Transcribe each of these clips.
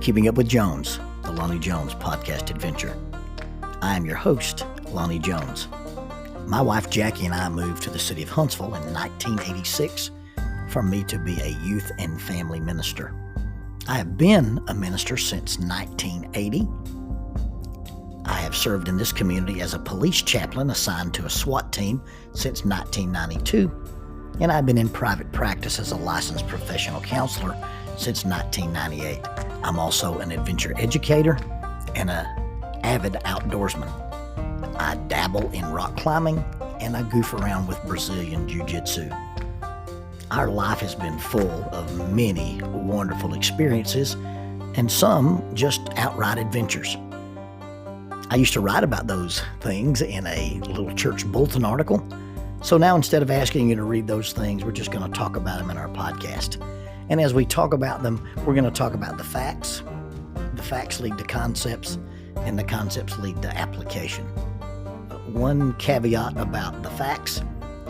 Keeping Up with Jones, the Lonnie Jones podcast adventure. I am your host, Lonnie Jones. My wife Jackie and I moved to the city of Huntsville in 1986 for me to be a youth and family minister. I have been a minister since 1980. I have served in this community as a police chaplain assigned to a SWAT team since 1992, and I've been in private practice as a licensed professional counselor since 1998. I'm also an adventure educator and an avid outdoorsman. I dabble in rock climbing and I goof around with Brazilian Jiu-Jitsu. Our life has been full of many wonderful experiences and some just outright adventures. I used to write about those things in a little church bulletin article. So now instead of asking you to read those things, we're just going to talk about them in our podcast. And as we talk about them, we're going to talk about the facts. The facts lead to concepts, and the concepts lead to application. One caveat about the facts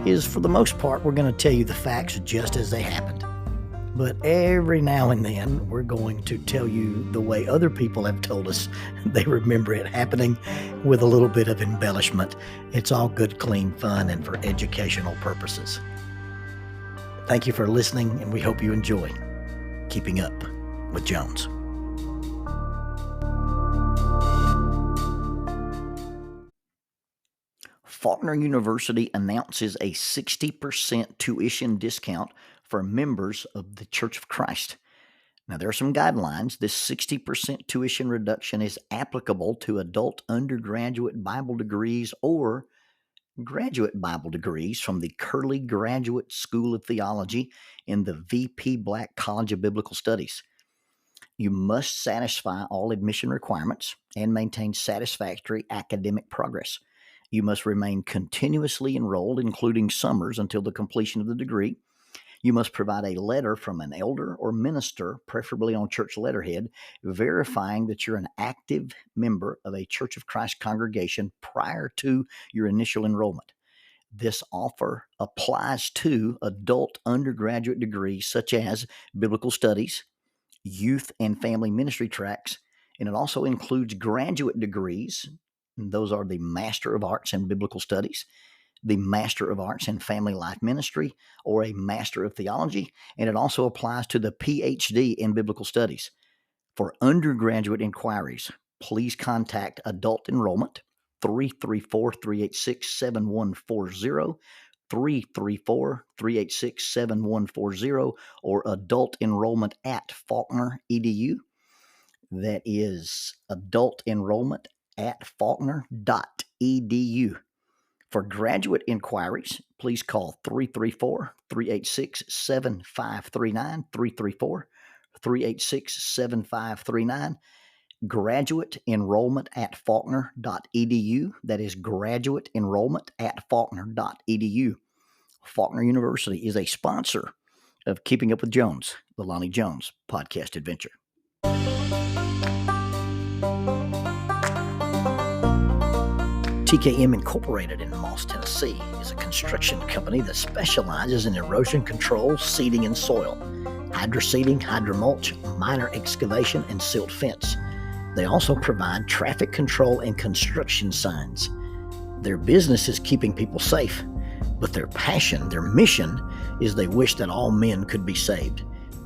is, for the most part, we're going to tell you the facts just as they happened. But every now and then, we're going to tell you the way other people have told us they remember it happening with a little bit of embellishment. It's all good, clean fun and for educational purposes. Thank you for listening, and we hope you enjoy Keeping Up with Jones. Faulkner University announces a 60% tuition discount for members of the Church of Christ. Now, there are some guidelines. This 60% tuition reduction is applicable to adult undergraduate Bible degrees or graduate Bible degrees from the Curley Graduate School of Theology in the VP Black College of Biblical Studies. You must satisfy all admission requirements and maintain satisfactory academic progress. You must remain continuously enrolled, including summers, until the completion of the degree. You must provide a letter from an elder or minister, preferably on church letterhead, verifying that you're an active member of a Church of Christ congregation prior to your initial enrollment. This offer applies to adult undergraduate degrees such as biblical studies, youth and family ministry tracks, and it also includes graduate degrees. And those are the Master of Arts in Biblical Studies, the Master of Arts in Family Life Ministry, or a Master of Theology, and it also applies to the PhD in Biblical Studies. For undergraduate inquiries, please contact Adult Enrollment, 334-386-7140, 334-386-7140, or Adult Enrollment at Faulkner edu. That is Adult Enrollment at faulkner.edu. For graduate inquiries, please call 334-386-7539, 334-386-7539. Graduate enrollment at faulkner.edu. That is graduate enrollment at faulkner.edu. Faulkner University is a sponsor of Keeping Up with Jones, the Lonnie Jones podcast adventure. TKM Incorporated in Moss, Tennessee is a construction company that specializes in erosion control, seeding, and soil, hydroseeding, hydromulch, minor excavation, and silt fence. They also provide traffic control and construction signs. Their business is keeping people safe, but their passion, their mission, is they wish that all men could be saved.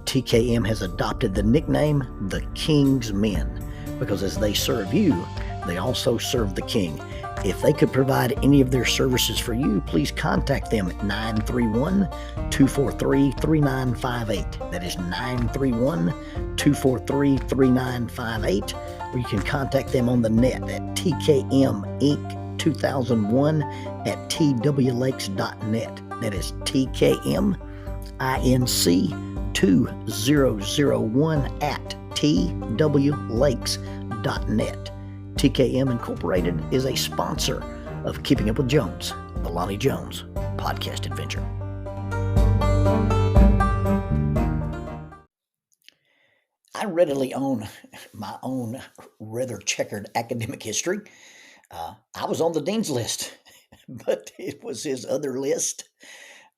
TKM has adopted the nickname the King's Men because as they serve you, they also serve the King. If they could provide any of their services for you, please contact them at 931-243-3958. That is 931-243-3958. Or you can contact them on the net at tkminc2001 at twlakes.net. That is tkminc2001 at twlakes.net. TKM Incorporated is a sponsor of Keeping Up with Jones, the Lonnie Jones podcast adventure. I readily own my own rather checkered academic history. I was on the dean's list, but it was his other list.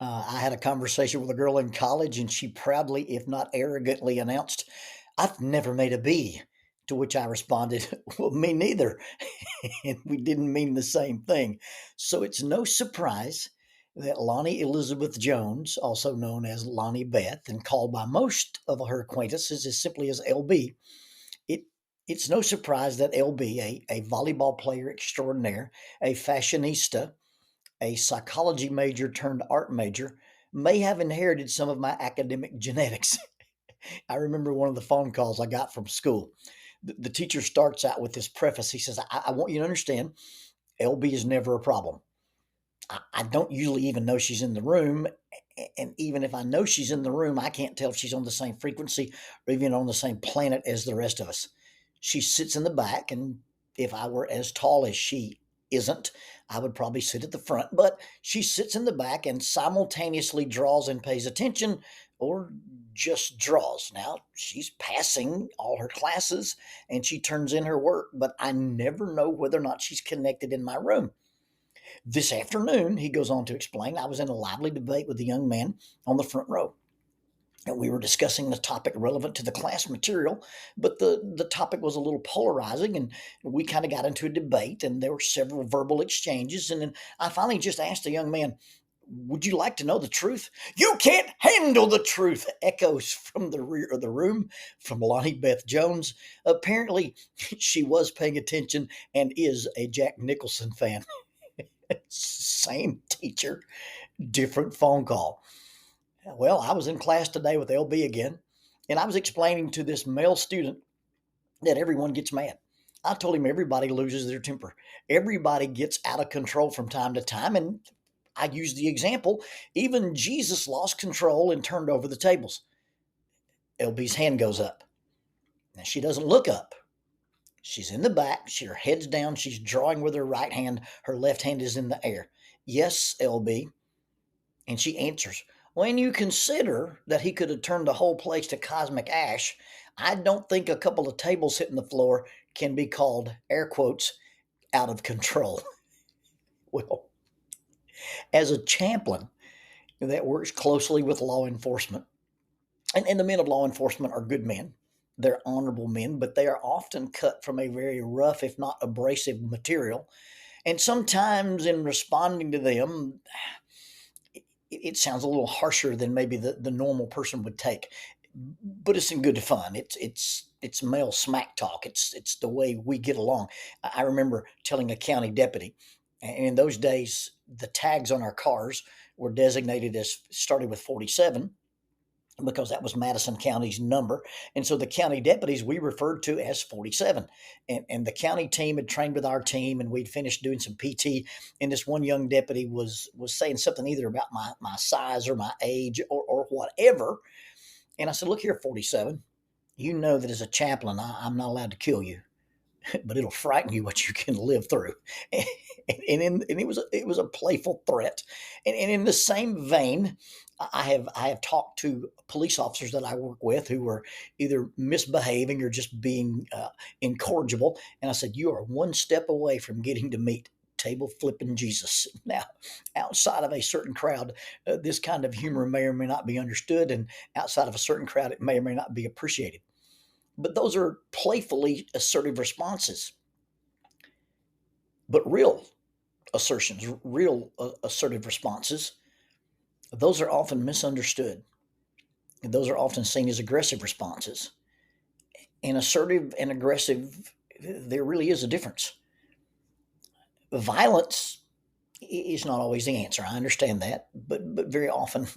I had a conversation with a girl in college, and she proudly, if not arrogantly, announced, I've never made a B. To which I responded, well, me neither. And we didn't mean the same thing. So it's no surprise that Lonnie Elizabeth Jones, also known as Lonnie Beth, and called by most of her acquaintances as simply as LB, it, it's no surprise that LB, a volleyball player extraordinaire, a fashionista, a psychology major turned art major, may have inherited some of my academic genetics. I remember one of the phone calls I got from school. The teacher starts out with this preface. He says, I want you to understand, LB is never a problem. I don't usually even know she's in the room. And even if I know she's in the room, I can't tell if she's on the same frequency or even on the same planet as the rest of us. She sits in the back, and if I were as tall as she isn't, I would probably sit at the front. But she sits in the back and simultaneously draws and pays attention, or just draws. Now, she's passing all her classes and she turns in her work, but I never know whether or not she's connected in my room. This afternoon, he goes on to explain, I was in a lively debate with a young man on the front row. And we were discussing the topic relevant to the class material, but the topic was a little polarizing, and we kind of got into a debate, and there were several verbal exchanges. And then I finally just asked the young man, would you like to know the truth? You can't handle the truth, echoes from the rear of the room from Lonnie Beth Jones. Apparently, she was paying attention and is a Jack Nicholson fan. Same teacher, different phone call. Well, I was in class today with LB again, and I was explaining to this male student that everyone gets mad. I told him everybody loses their temper. Everybody gets out of control from time to time, and I used the example, even Jesus lost control and turned over the tables. LB's hand goes up. Now, she doesn't look up. She's in the back. Her head's down. She's drawing with her right hand. Her left hand is in the air. Yes, LB. And she answers, when you consider that he could have turned the whole place to cosmic ash, I don't think a couple of tables hitting the floor can be called, air quotes, out of control. Well, as a chaplain that works closely with law enforcement, and the men of law enforcement are good men, they're honorable men, but they are often cut from a very rough, if not abrasive material. And sometimes in responding to them, it sounds a little harsher than maybe the normal person would take, but it's in good fun. It's male smack talk. It's the way we get along. I remember telling a county deputy, and in those days, the tags on our cars were designated as started with 47 because that was Madison County's number. And so the county deputies we referred to as 47. And the county team had trained with our team, and we'd finished doing some PT. And this one young deputy was saying something either about my size or my age or whatever. And I said, look here, 47, you know that as a chaplain, I'm not allowed to kill you, but it'll frighten you what you can live through. And it was a playful threat. And in the same vein, I have talked to police officers that I work with who were either misbehaving or just being incorrigible. And I said, you are one step away from getting to meet table flipping Jesus. Now, outside of a certain crowd, this kind of humor may or may not be understood. And outside of a certain crowd, it may or may not be appreciated. But those are playfully assertive responses. But real assertions, real assertive responses, those are often misunderstood. Those are often seen as aggressive responses. And assertive and aggressive, there really is a difference. Violence is not always the answer. I understand that, but very often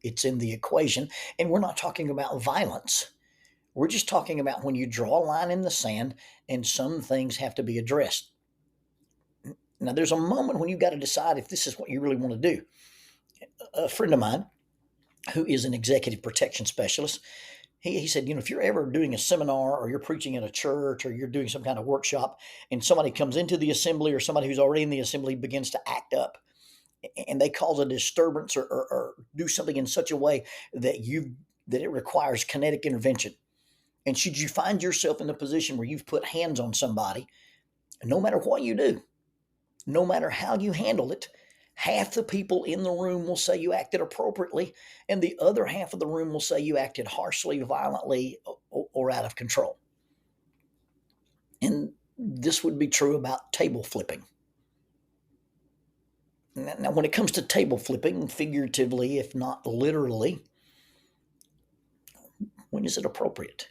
it's in the equation. And we're not talking about violence. We're just talking about when you draw a line in the sand and some things have to be addressed. Now, there's a moment when you've got to decide if this is what you really want to do. A friend of mine who is an executive protection specialist, he said, if you're ever doing a seminar or you're preaching at a church or you're doing some kind of workshop and somebody comes into the assembly or somebody who's already in the assembly begins to act up and they cause a disturbance or do something in such a way that it requires kinetic intervention. And should you find yourself in a position where you've put hands on somebody, no matter what you do, no matter how you handle it, half the people in the room will say you acted appropriately, and the other half of the room will say you acted harshly, violently, or or out of control. And this would be true about table flipping. Now, when it comes to table flipping, figuratively, if not literally, when is it appropriate?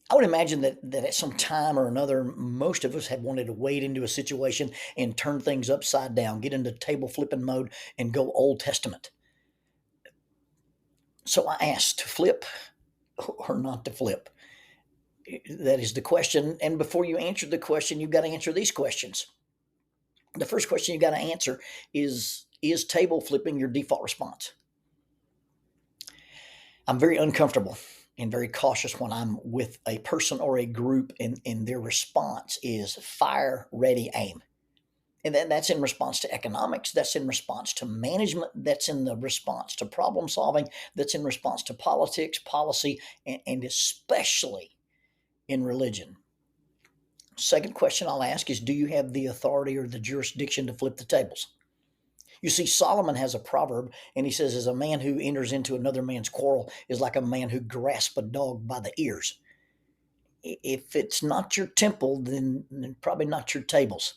I would imagine that at some time or another, most of us have wanted to wade into a situation and turn things upside down, get into table flipping mode and go Old Testament. So I asked, to flip or not to flip? That is the question. And before you answer the question, you've got to answer these questions. The first question you got to answer is table flipping your default response? I'm very uncomfortable and very cautious when I'm with a person or a group and their response is fire, ready, aim. And that's in response to economics, that's in response to management, that's in the response to problem solving, that's in response to politics, policy, and especially in religion. Second question I'll ask is, do you have the authority or the jurisdiction to flip the tables? You see, Solomon has a proverb, and he says, as a man who enters into another man's quarrel is like a man who grasps a dog by the ears. If it's not your temple, then probably not your tables.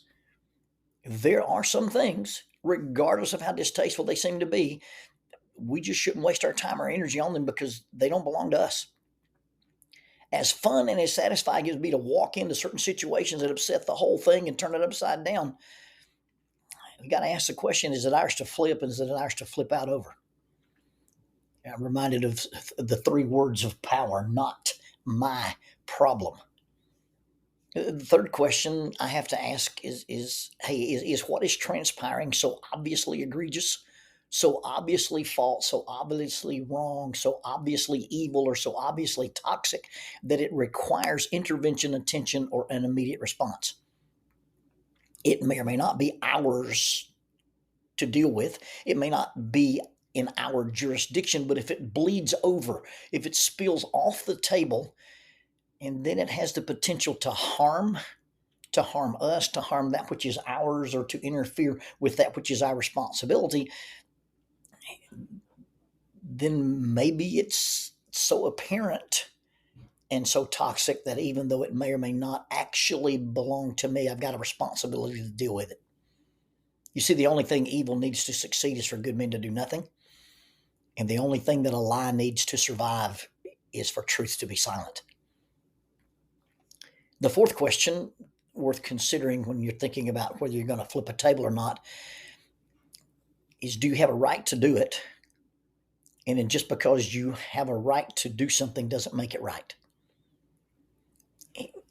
There are some things, regardless of how distasteful they seem to be, we just shouldn't waste our time or energy on them because they don't belong to us. As fun and as satisfying as it would be to walk into certain situations that upset the whole thing and turn it upside down, we got to ask the question, is it ours to flip, and is it ours to flip out over? I'm reminded of the 3 words of power, not my problem. The third question I have to ask is what is transpiring so obviously egregious, so obviously false, so obviously wrong, so obviously evil, or so obviously toxic that it requires intervention, attention, or an immediate response? It may or may not be ours to deal with. It may not be in our jurisdiction, but if it bleeds over, if it spills off the table, and then it has the potential to harm us, to harm that which is ours, or to interfere with that which is our responsibility, then maybe it's so apparent and so toxic that even though it may or may not actually belong to me, I've got a responsibility to deal with it. You see, the only thing evil needs to succeed is for good men to do nothing. And the only thing that a lie needs to survive is for truth to be silent. The fourth question worth considering when you're thinking about whether you're going to flip a table or not is, do you have a right to do it? And then just because you have a right to do something doesn't make it right.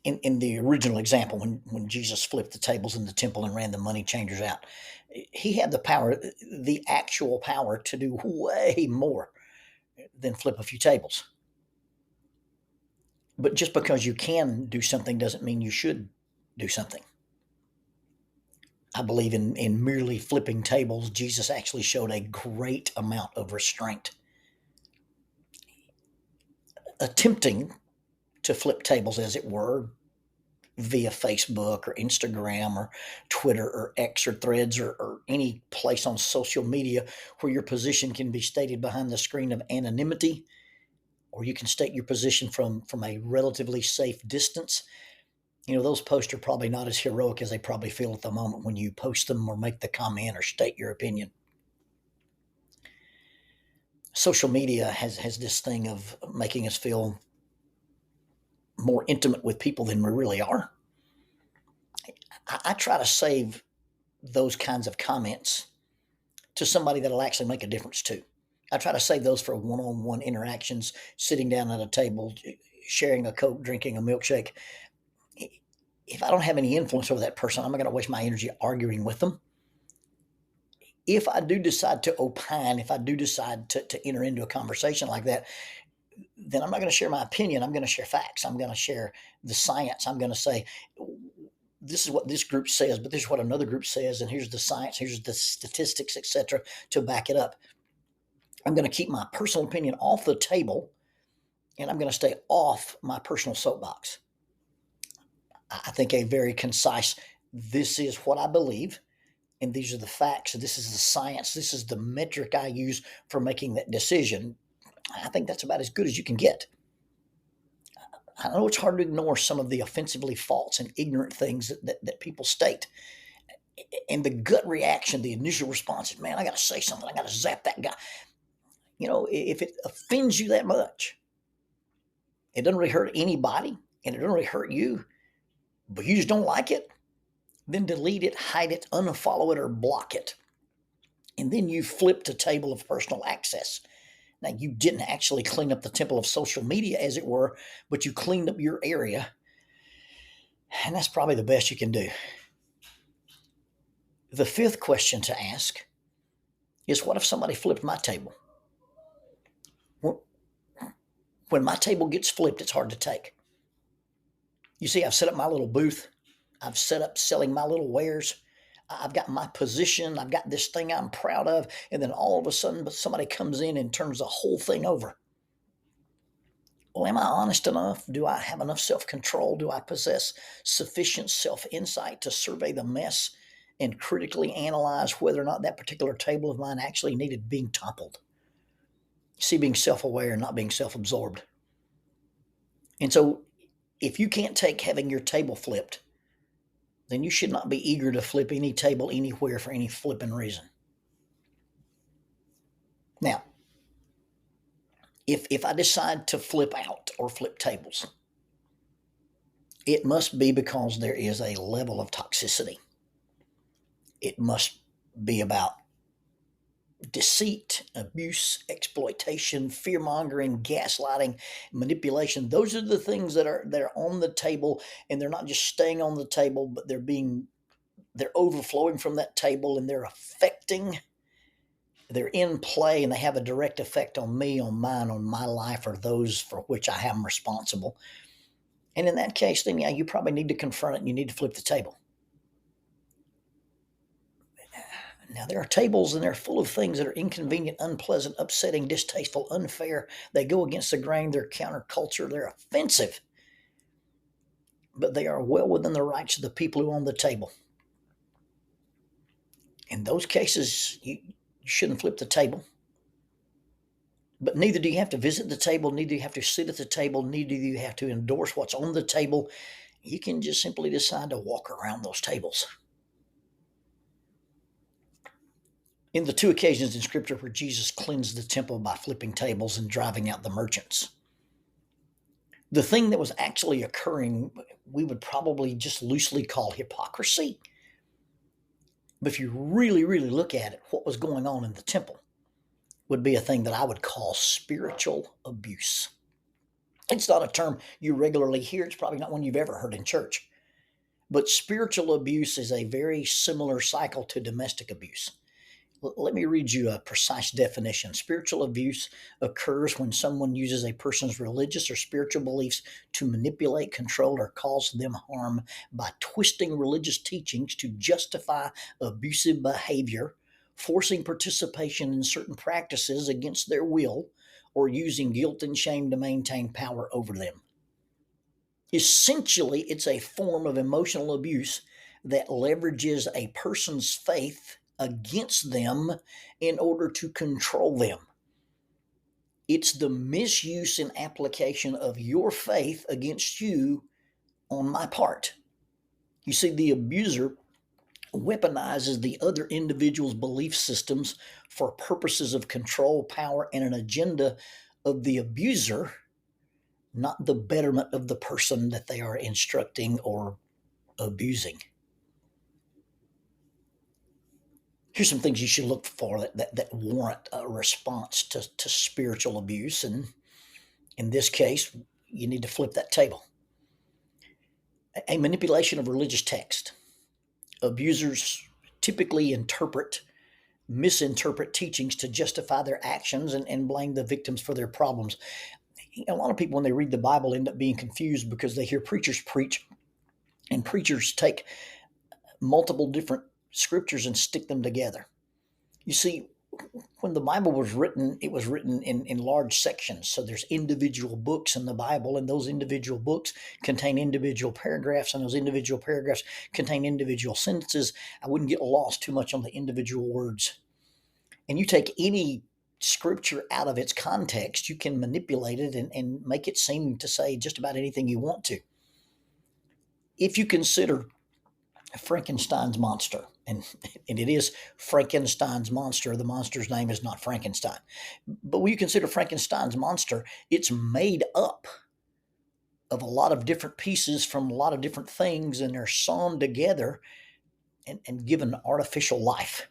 In the original example, when Jesus flipped the tables in the temple and ran the money changers out, he had the power, the actual power, to do way more than flip a few tables. But just because you can do something doesn't mean you should do something. I believe in merely flipping tables, Jesus actually showed a great amount of restraint. Attempting to flip tables, as it were, via Facebook or Instagram or Twitter or X or Threads or any place on social media where your position can be stated behind the screen of anonymity, or you can state your position from a relatively safe distance. Those posts are probably not as heroic as they probably feel at the moment when you post them or make the comment or state your opinion. Social media has this thing of making us feel more intimate with people than we really are. I try to save those kinds of comments to somebody that'll actually make a difference too. I try to save those for one-on-one interactions, sitting down at a table, sharing a Coke, drinking a milkshake. If I don't have any influence over that person, I'm not going to waste my energy arguing with them. If I do decide to opine, if I do decide to enter into a conversation like that, then I'm not going to share my opinion. I'm going to share facts. I'm going to share the science. I'm going to say, this is what this group says, but this is what another group says, and here's the science, here's the statistics, etc., to back it up. I'm going to keep my personal opinion off the table, and I'm going to stay off my personal soapbox. I think a very concise, this is what I believe, and these are the facts, this is the science, this is the metric I use for making that decision. I think that's about as good as you can get. I know it's hard to ignore some of the offensively false and ignorant things that people state. And the gut reaction, the initial response is, man, I got to say something. I got to zap that guy. If it offends you that much, it doesn't really hurt anybody and it doesn't really hurt you, but you just don't like it, then delete it, hide it, unfollow it, or block it. And then you flip the table of personal access. Now, you didn't actually clean up the temple of social media, as it were, but you cleaned up your area. And that's probably the best you can do. The fifth question to ask is, what if somebody flipped my table? When my table gets flipped, it's hard to take. You see, I've set up my little booth. I've set up selling my little wares. I've got my position. I've got this thing I'm proud of. And then all of a sudden, somebody comes in and turns the whole thing over. Well, am I honest enough? Do I have enough self-control? Do I possess sufficient self-insight to survey the mess and critically analyze whether or not that particular table of mine actually needed being toppled? See, being self-aware and not being self-absorbed. And so if you can't take having your table flipped, then you should not be eager to flip any table anywhere for any flipping reason. Now, if I decide to flip out or flip tables, it must be because there is a level of toxicity. It must be about deceit, abuse, exploitation, fear-mongering, gaslighting, manipulation. Those are the things that are on the table, and they're not just staying on the table, but they're overflowing from that table, and they're in play, and they have a direct effect on me, on mine, on my life, or those for which I am responsible. And in that case, then yeah, you probably need to confront it and you need to flip the table. Now, there are tables and they're full of things that are inconvenient, unpleasant, upsetting, distasteful, unfair. They go against the grain. They're counterculture. They're offensive. But they are well within the rights of the people who own the table. In those cases, you shouldn't flip the table. But neither do you have to visit the table. Neither do you have to sit at the table. Neither do you have to endorse what's on the table. You can just simply decide to walk around those tables. In the two occasions in Scripture where Jesus cleansed the temple by flipping tables and driving out the merchants, the thing that was actually occurring, we would probably just loosely call hypocrisy. But if you really, really look at it, what was going on in the temple would be a thing that I would call spiritual abuse. It's not a term you regularly hear. It's probably not one you've ever heard in church. But spiritual abuse is a very similar cycle to domestic abuse. Let me read you a precise definition. Spiritual abuse occurs when someone uses a person's religious or spiritual beliefs to manipulate, control, or cause them harm by twisting religious teachings to justify abusive behavior, forcing participation in certain practices against their will, or using guilt and shame to maintain power over them. Essentially, it's a form of emotional abuse that leverages a person's faith against them in order to control them. It's the misuse and application of your faith against you on my part. You see, the abuser weaponizes the other individual's belief systems for purposes of control, power, and an agenda of the abuser, not the betterment of the person that they are instructing or abusing. Here's some things you should look for that warrant a response to spiritual abuse. And in this case, you need to flip that table. A manipulation of religious text. Abusers typically misinterpret teachings to justify their actions and blame the victims for their problems. A lot of people, when they read the Bible, end up being confused because they hear preachers preach, and preachers take multiple different scriptures and stick them together. You see, when the Bible was written, it was written in large sections. So there's individual books in the Bible, and those individual books contain individual paragraphs, and those individual paragraphs contain individual sentences. I wouldn't get lost too much on the individual words. And you take any scripture out of its context, you can manipulate it and make it seem to say just about anything you want to. If you consider Frankenstein's monster, and it is Frankenstein's monster, the monster's name is not Frankenstein. But when you consider Frankenstein's monster, it's made up of a lot of different pieces from a lot of different things, and they're sewn together and given artificial life.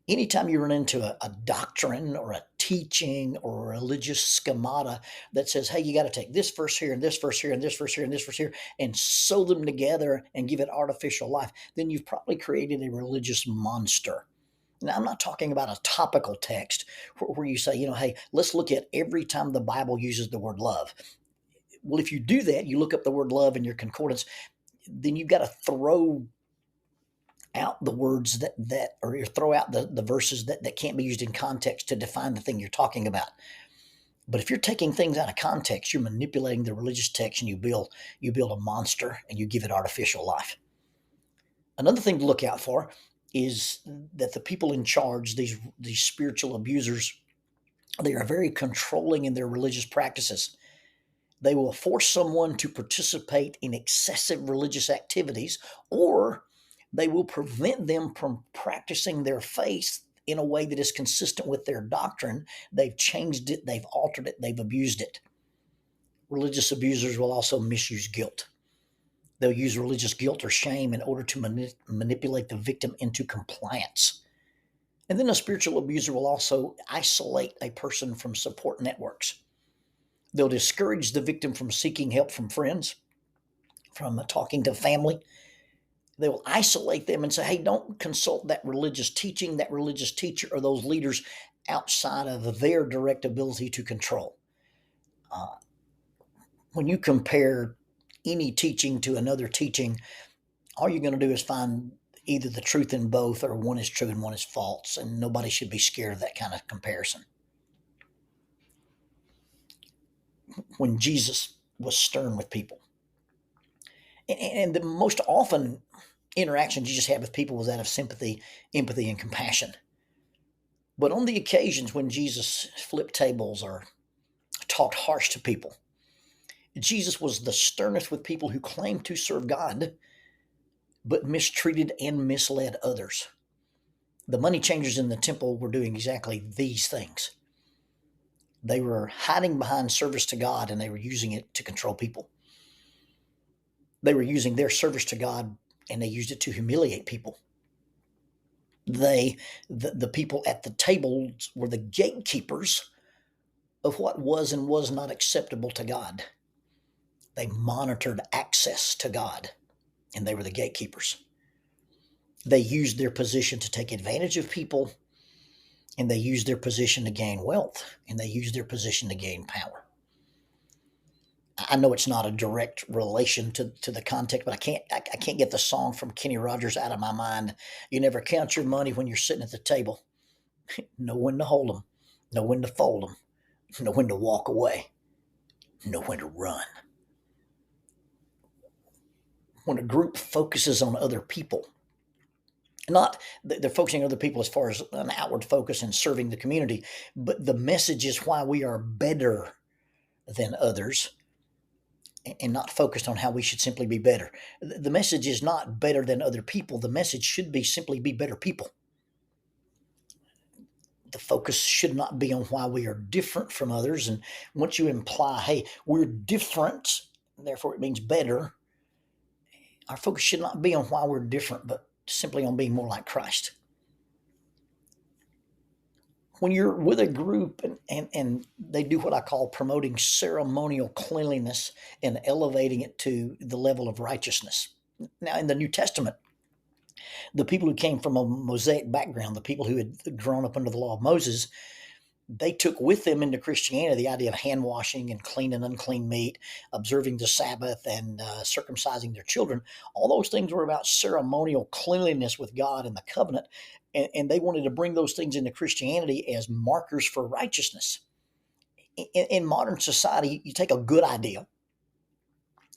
Anytime you run into a doctrine or a teaching or a religious schemata that says, hey, you got to take this verse here and this verse here and this verse here and this verse here and sew them together and give it artificial life, then you've probably created a religious monster. Now, I'm not talking about a topical text where you say, hey, let's look at every time the Bible uses the word love. Well, if you do that, you look up the word love in your concordance, then you've got to throw out the words that or throw out the verses that can't be used in context to define the thing you're talking about. But if you're taking things out of context, you're manipulating the religious text, and you build a monster and you give it artificial life. Another thing to look out for is that the people in charge, these spiritual abusers, they are very controlling in their religious practices. They will force someone to participate in excessive religious activities, or they will prevent them from practicing their faith in a way that is consistent with their doctrine. They've changed it, they've altered it, they've abused it. Religious abusers will also misuse guilt. They'll use religious guilt or shame in order to manipulate the victim into compliance. And then a spiritual abuser will also isolate a person from support networks. They'll discourage the victim from seeking help from friends, from talking to family. They will isolate them and say, hey, don't consult that religious teaching, that religious teacher, or those leaders outside of their direct ability to control. When you compare any teaching to another teaching, all you're going to do is find either the truth in both, or one is true and one is false, and nobody should be scared of that kind of comparison. When Jesus was stern with people, and the most often interaction Jesus had with people was that of sympathy, empathy, and compassion. But on the occasions when Jesus flipped tables or talked harsh to people, Jesus was the sternest with people who claimed to serve God, but mistreated and misled others. The money changers in the temple were doing exactly these things. They were hiding behind service to God, and they were using it to control people. They were using their service to God, and they used it to humiliate people. The people at the tables were the gatekeepers of what was and was not acceptable to God. They monitored access to God, and they were the gatekeepers. They used their position to take advantage of people, and they used their position to gain wealth, and they used their position to gain power. I know it's not a direct relation to the context, but I can't get the song from Kenny Rogers out of my mind. You never count your money when you're sitting at the table. Know when to hold them, know when to fold them, know when to walk away, know when to run. When a group focuses on other people, not they're focusing on other people as far as an outward focus and serving the community, but the message is why we are better than others, and not focused on how we should simply be better. The message is not better than other people. The message should be simply be better people. The focus should not be on why we are different from others. And once you imply, hey, we're different, therefore it means better, our focus should not be on why we're different, but simply on being more like Christ. When you're with a group and they do what I call promoting ceremonial cleanliness and elevating it to the level of righteousness. Now, in the New Testament, the people who came from a Mosaic background, the people who had grown up under the law of Moses, they took with them into Christianity the idea of hand washing and clean and unclean meat, observing the Sabbath, and circumcising their children. All those things were about ceremonial cleanliness with God and the covenant, and they wanted to bring those things into Christianity as markers for righteousness. In modern society, you take a good idea,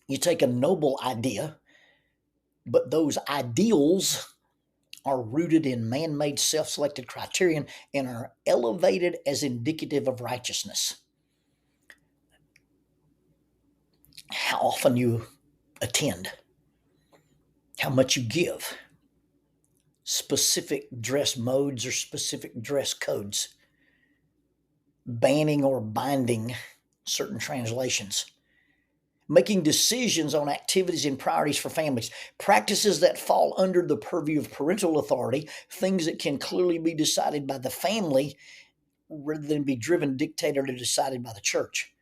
you take a noble idea, but those ideals are rooted in man-made self-selected criterion and are elevated as indicative of righteousness. How often you attend, how much you give, specific dress modes or specific dress codes, banning or binding certain translations, making decisions on activities and priorities for families, practices that fall under the purview of parental authority, things that can clearly be decided by the family rather than be driven, dictated, or decided by the church.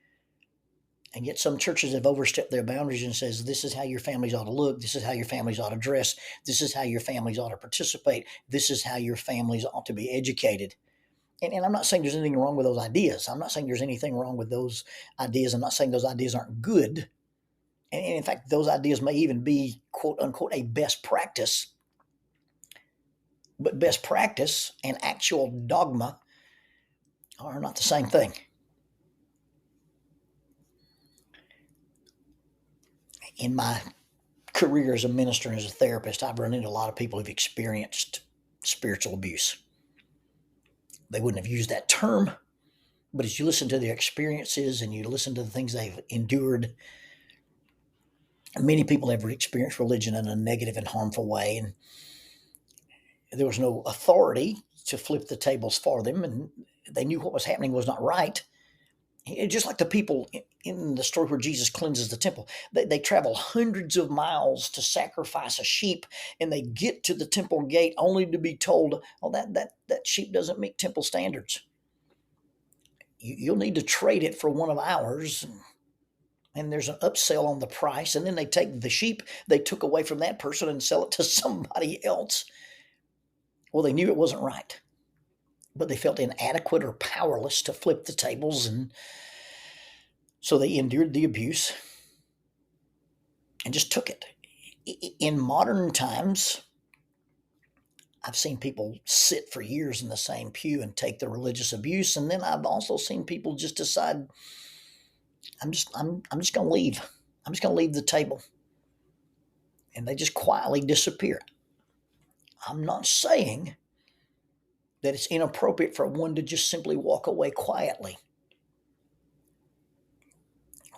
And yet some churches have overstepped their boundaries and says, this is how your families ought to look. This is how your families ought to dress. This is how your families ought to participate. This is how your families ought to be educated. And I'm not saying there's anything wrong with those ideas. I'm not saying there's anything wrong with those ideas. I'm not saying those ideas aren't good. And in fact, those ideas may even be, quote unquote, a best practice. But best practice and actual dogma are not the same thing. In my career as a minister and as a therapist, I've run into a lot of people who've experienced spiritual abuse. They wouldn't have used that term, but as you listen to their experiences and you listen to the things they've endured, many people have experienced religion in a negative and harmful way, and there was no authority to flip the tables for them, and they knew what was happening was not right. Just like the people in the story where Jesus cleanses the temple, they travel hundreds of miles to sacrifice a sheep, and they get to the temple gate only to be told, "Oh, that sheep doesn't meet temple standards. You'll need to trade it for one of ours." And there's an upsell on the price, and then they take the sheep they took away from that person and sell it to somebody else. Well, they knew it wasn't right, but they felt inadequate or powerless to flip the tables, and so they endured the abuse and just took it. In modern times, I've seen people sit for years in the same pew and take the religious abuse, and then I've also seen people just decide, I'm just going to leave. I'm just going to leave the table, and they just quietly disappear. I'm not saying that it's inappropriate for one to just simply walk away quietly.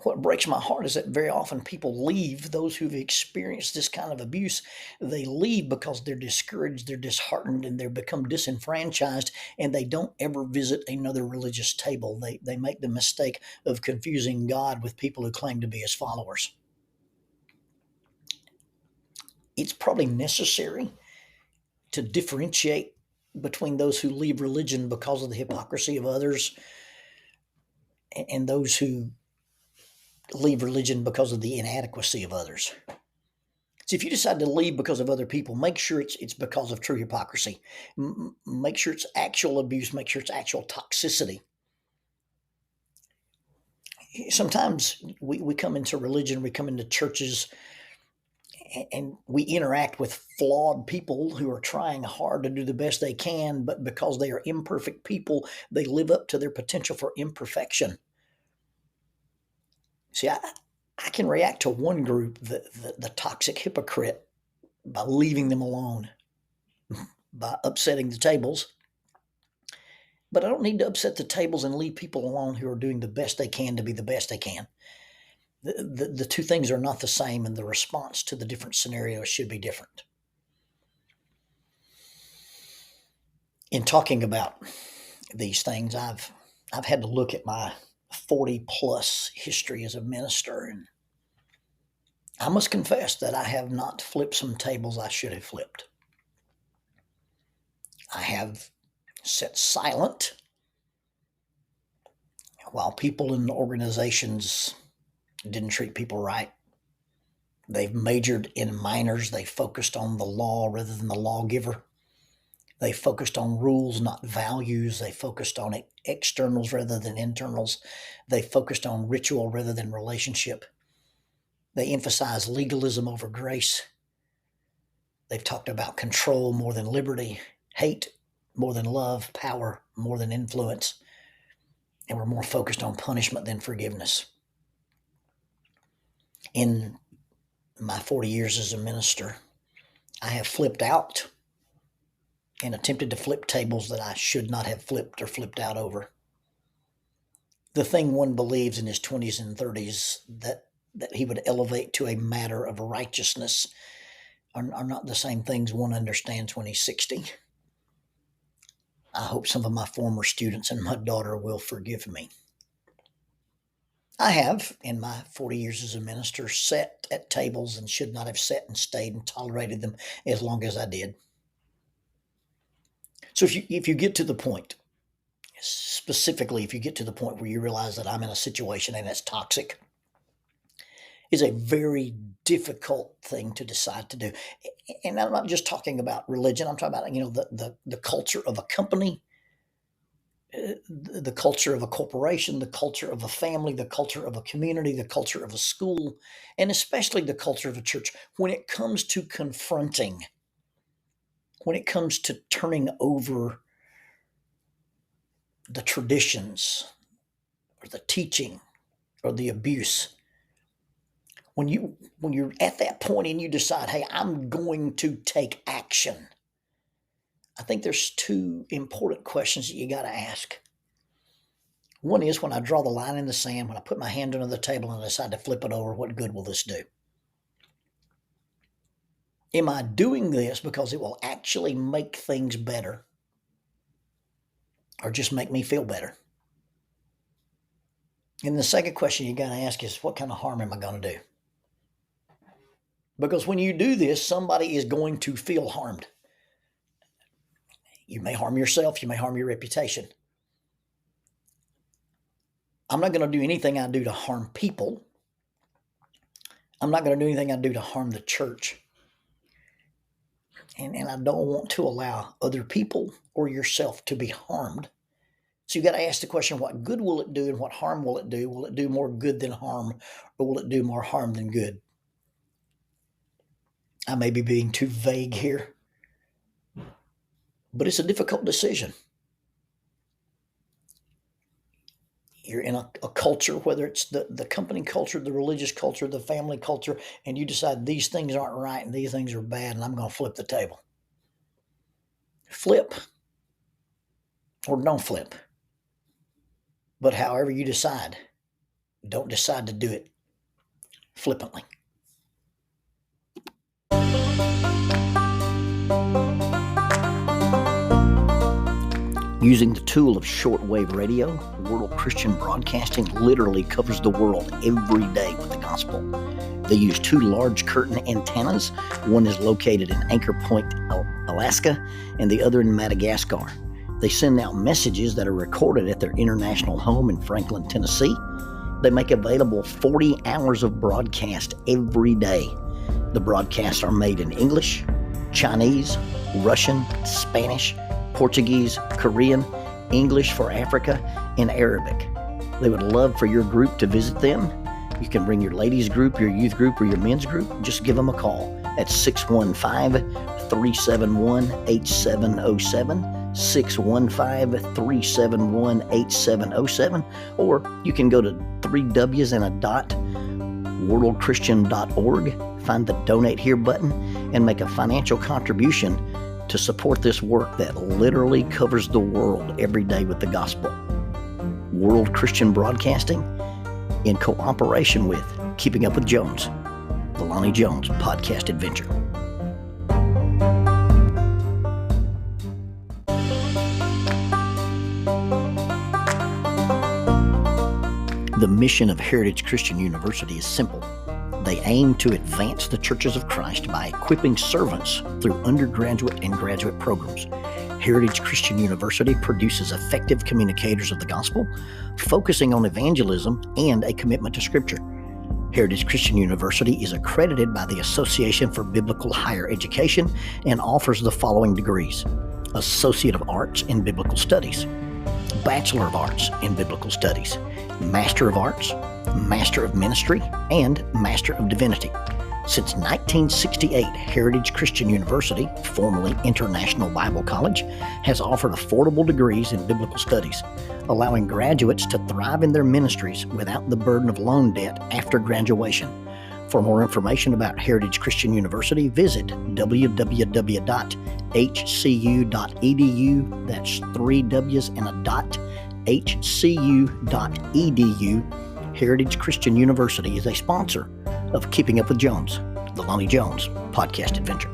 What breaks my heart is that very often people leave, those who've experienced this kind of abuse, they leave because they're discouraged, they're disheartened, and they become disenfranchised, and they don't ever visit another religious table. They make the mistake of confusing God with people who claim to be his followers. It's probably necessary to differentiate between those who leave religion because of the hypocrisy of others and those who leave religion because of the inadequacy of others. So if you decide to leave because of other people, make sure it's because of true hypocrisy. Make sure it's actual abuse. Make sure it's actual toxicity. Sometimes we come into religion, we come into churches, and we interact with flawed people who are trying hard to do the best they can, but because they are imperfect people, they live up to their potential for imperfection. See, I can react to one group, the toxic hypocrite, by leaving them alone, by upsetting the tables. But I don't need to upset the tables and leave people alone who are doing the best they can to be the best they can. The two things are not the same, and the response to the different scenarios should be different. In talking about these things, I've had to look at my 40 plus history as a minister, and I must confess that I have not flipped some tables I should have flipped. I have sat silent while people in organizations didn't treat people right. They've majored in minors. They focused on the law rather than the lawgiver. They focused on rules, not values. They focused on externals rather than internals. They focused on ritual rather than relationship. They emphasize legalism over grace. They've talked about control more than liberty, hate more than love, power more than influence, and we're more focused on punishment than forgiveness. In my 40 years as a minister, I have flipped out and attempted to flip tables that I should not have flipped or flipped out over. The thing one believes in his 20s and 30s that he would elevate to a matter of righteousness are not the same things one understands when he's 60. I hope some of my former students and my daughter will forgive me. I have, in my 40 years as a minister, sat at tables and should not have sat and stayed and tolerated them as long as I did. So if you get to the point, specifically if you get to the point where you realize that I'm in a situation and it's toxic, it's a very difficult thing to decide to do. And I'm not just talking about religion. I'm talking about, the culture of a company, the culture of a corporation, the culture of a family, the culture of a community, the culture of a school, and especially the culture of a church. When it comes to confronting, when it comes to turning over the traditions or the teaching or the abuse, when you're at that point and you decide, hey, I'm going to take action, I think there's two important questions that you got to ask. One is, when I draw the line in the sand, when I put my hand under the table and I decide to flip it over, what good will this do? Am I doing this because it will actually make things better or just make me feel better? And the second question you got to ask is, what kind of harm am I going to do? Because when you do this, somebody is going to feel harmed. You may harm yourself. You may harm your reputation. I'm not going to do anything I do to harm people. I'm not going to do anything I do to harm the church. And I don't want to allow other people or yourself to be harmed. So you got to ask the question, what good will it do and what harm will it do? Will it do more good than harm, or will it do more harm than good? I may be being too vague here, but it's a difficult decision. You're in a culture, whether it's the company culture, the religious culture, the family culture, and you decide these things aren't right and these things are bad, and I'm going to flip the table. Flip or don't flip. But however you decide, don't decide to do it flippantly. Using the tool of shortwave radio, World Christian Broadcasting literally covers the world every day with the gospel. They use two large curtain antennas. One is located in Anchor Point, Alaska, and the other in Madagascar. They send out messages that are recorded at their international home in Franklin, Tennessee. They make available 40 hours of broadcast every day. The broadcasts are made in English, Chinese, Russian, Spanish, Portuguese, Korean, English for Africa, and Arabic. They would love for your group to visit them. You can bring your ladies group, your youth group, or your men's group. Just give them a call at 615-371-8707, 615-371-8707, or you can go to worldchristian.org, find the Donate Here button, and make a financial contribution to support this work that literally covers the world every day with the gospel. World Christian Broadcasting, in cooperation with Keeping Up with Jones, the Lonnie Jones podcast adventure. The mission of Heritage Christian University is simple. They aim to advance the churches of Christ by equipping servants through undergraduate and graduate programs. Heritage Christian University produces effective communicators of the gospel, focusing on evangelism and a commitment to Scripture. Heritage Christian University is accredited by the Association for Biblical Higher Education and offers the following degrees: Associate of Arts in Biblical Studies, Bachelor of Arts in Biblical Studies, Master of Arts, Master of Ministry, and Master of Divinity. Since 1968, Heritage Christian University, formerly International Bible College, has offered affordable degrees in biblical studies, allowing graduates to thrive in their ministries without the burden of loan debt after graduation. For more information about Heritage Christian University, visit www.hcU.edu. hcu.edu. That's 3 W's and a dot. hcu.edu. Heritage Christian University is a sponsor of Keeping Up with Jones, the Lonnie Jones podcast adventure.